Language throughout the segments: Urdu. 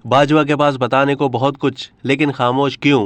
باجوہ کے پاس بتانے کو بہت کچھ لیکن خاموش کیوں؟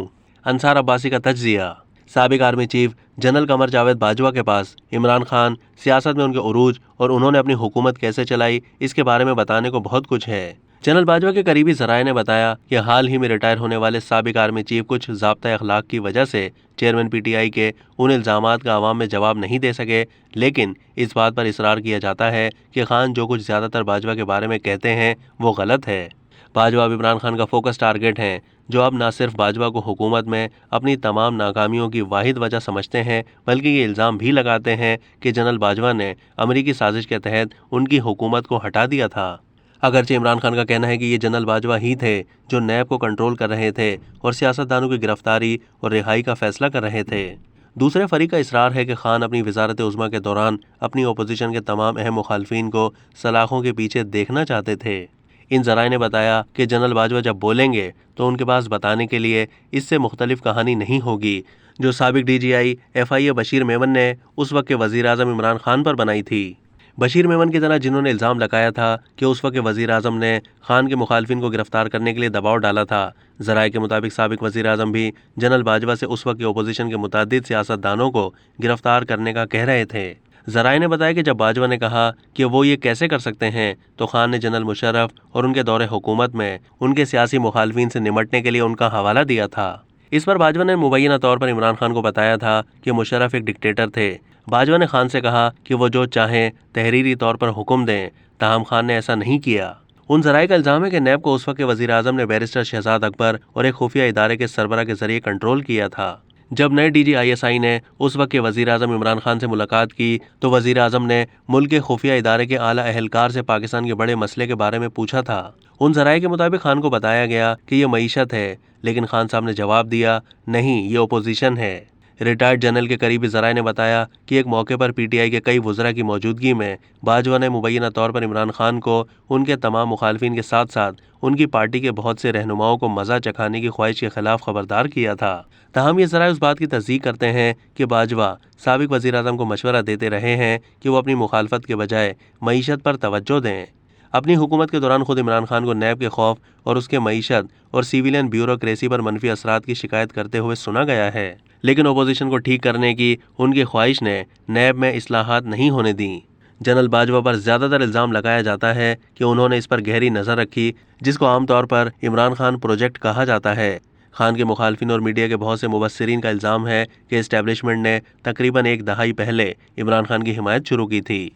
انصار عباسی کا تجزیہ۔ سابق army chief general Qamar Javed Bajwa کے پاس عمران خان سیاست میں ان کے عروج اور انہوں نے اپنی حکومت کیسے چلائی اس کے بارے میں بتانے کو بہت کچھ ہے۔ جنرل باجوہ کے قریبی ذرائع نے بتایا کہ حال ہی میں ریٹائر ہونے والے سابق آرمی چیف کچھ ضابطۂ اخلاق کی وجہ سے چیئرمین پی ٹی آئی کے ان الزامات کا عوام میں جواب نہیں دے سکے، لیکن اس بات پر اصرار کیا جاتا ہے کہ خان جو کچھ زیادہ تر باجوہ کے بارے میں کہتے ہیں وہ غلط ہے۔ باجوہ اب عمران خان کا فوکس ٹارگٹ ہیں، جو اب نہ صرف باجوہ کو حکومت میں اپنی تمام ناکامیوں کی واحد وجہ سمجھتے ہیں بلکہ یہ الزام بھی لگاتے ہیں کہ جنرل باجوہ نے امریکی سازش کے تحت ان کی حکومت کو ہٹا دیا تھا۔ اگرچہ عمران خان کا کہنا ہے کہ یہ جنرل باجوہ ہی تھے جو نیب کو کنٹرول کر رہے تھے اور سیاستدانوں کی گرفتاری اور رہائی کا فیصلہ کر رہے تھے، دوسرے فریق کا اصرار ہے کہ خان اپنی وزارت عظمیٰ کے دوران اپنی اپوزیشن کے تمام اہم مخالفین کو سلاخوں کے پیچھے دیکھنا چاہتے تھے۔ ان ذرائع نے بتایا کہ جنرل باجوہ جب بولیں گے تو ان کے پاس بتانے کے لیے اس سے مختلف کہانی نہیں ہوگی جو سابق ڈی جی آئی ایف آئی اے بشیر میمن نے اس وقت کے وزیر اعظم عمران خان پر بنائی تھی۔ بشیر میمن کی طرح جنہوں نے الزام لگایا تھا کہ اس وقت کے وزیر اعظم نے خان کے مخالفین کو گرفتار کرنے کے لیے دباؤ ڈالا تھا۔ ذرائع کے مطابق سابق وزیر اعظم بھی جنرل باجوہ سے اس وقت کی اپوزیشن کے متعدد سیاستدانوں کو گرفتار کرنے کا کہہ رہے تھے۔ ذرائع نے بتایا کہ جب باجوہ نے کہا کہ وہ یہ کیسے کر سکتے ہیں تو خان نے جنرل مشرف اور ان کے دور حکومت میں ان کے سیاسی مخالفین سے نمٹنے کے لیے ان کا حوالہ دیا تھا۔ اس پر باجوہ نے مبینہ طور پر عمران خان کو بتایا تھا کہ مشرف ایک ڈکٹیٹر تھے۔ باجوہ نے خان سے کہا کہ وہ جو چاہیں تحریری طور پر حکم دیں، تاہم خان نے ایسا نہیں کیا۔ ان ذرائع کا الزام ہے کہ نیب کو اس وقت کے وزیر اعظم نے بیرسٹر شہزاد اکبر اور ایک خفیہ ادارے کے سربراہ کے ذریعے کنٹرول کیا تھا۔ جب نئے D G I S I نے اس وقت کے وزیر اعظم عمران خان سے ملاقات کی تو وزیر اعظم نے ملک کے خفیہ ادارے کے اعلیٰ اہلکار سے پاکستان کے بڑے مسئلے کے بارے میں پوچھا تھا۔ ان ذرائع کے مطابق خان کو بتایا گیا کہ یہ معیشت ہے، لیکن خان صاحب نے جواب دیا نہیں، یہ اپوزیشن ہے۔ ریٹائرڈ جنرل کے قریبی ذرائع نے بتایا کہ ایک موقع پر پی ٹی آئی کے کئی وزراء کی موجودگی میں باجوہ نے مبینہ طور پر عمران خان کو ان کے تمام مخالفین کے ساتھ ساتھ ان کی پارٹی کے بہت سے رہنماؤں کو مزہ چکھانے کی خواہش کے خلاف خبردار کیا تھا۔ تاہم یہ ذرائع اس بات کی تصدیق کرتے ہیں کہ باجوہ سابق وزیر اعظم کو مشورہ دیتے رہے ہیں کہ وہ اپنی مخالفت کے بجائے معیشت پر توجہ دیں۔ اپنی حکومت کے دوران خود عمران خان کو نیب کے خوف اور اس کے معیشت اور سیویلین بیوروکریسی پر منفی اثرات کی شکایت کرتے ہوئے سنا گیا ہے، لیکن اپوزیشن کو ٹھیک کرنے کی ان کی خواہش نے نیب میں اصلاحات نہیں ہونے دیں۔ جنرل باجوہ پر زیادہ تر الزام لگایا جاتا ہے کہ انہوں نے اس پر گہری نظر رکھی جس کو عام طور پر عمران خان پروجیکٹ کہا جاتا ہے۔ خان کے مخالفین اور میڈیا کے بہت سے مبصرین کا الزام ہے کہ اسٹیبلشمنٹ نے تقریباً ایک دہائی پہلے عمران خان کی حمایت شروع کی تھی۔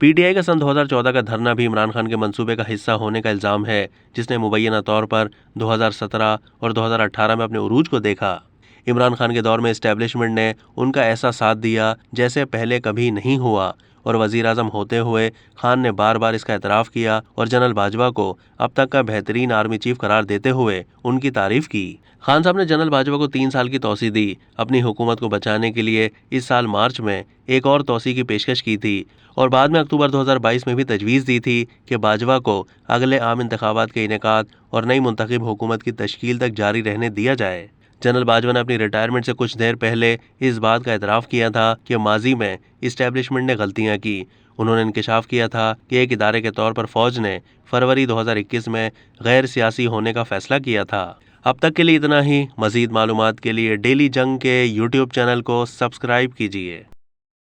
پی ٹی آئی کا سن 2014 کا دھرنا بھی عمران خان کے منصوبے کا حصہ ہونے کا الزام ہے، جس نے مبینہ طور پر 2017 اور 2018 میں اپنے عروج کو دیکھا۔ عمران خان کے دور میں اسٹیبلشمنٹ نے ان کا ایسا ساتھ دیا جیسے پہلے کبھی نہیں ہوا، اور وزیر اعظم ہوتے ہوئے خان نے بار بار اس کا اعتراف کیا اور جنرل باجوہ کو اب تک کا بہترین آرمی چیف قرار دیتے ہوئے ان کی تعریف کی۔ خان صاحب نے جنرل باجوہ کو 3 سال کی توسیع دی۔ اپنی حکومت کو بچانے کے لیے اس سال مارچ میں ایک اور توسیع کی پیشکش کی تھی اور بعد میں اکتوبر 2022 میں بھی تجویز دی تھی کہ باجوہ کو اگلے عام انتخابات کے انعقاد اور نئی منتخب حکومت کی تشکیل تک جاری رہنے دیا جائے۔ جنرل باجوہ نے اپنی ریٹائرمنٹ سے کچھ دیر پہلے اس بات کا اعتراف کیا تھا کہ ماضی میں اسٹیبلشمنٹ نے غلطیاں کی۔ انہوں نے انکشاف کیا تھا کہ ایک ادارے کے طور پر فوج نے فروری 2021 میں غیر سیاسی ہونے کا فیصلہ کیا تھا۔ اب تک کے لیے اتنا ہی۔ مزید معلومات کے لیے ڈیلی جنگ کے یوٹیوب چینل کو سبسکرائب کیجیے۔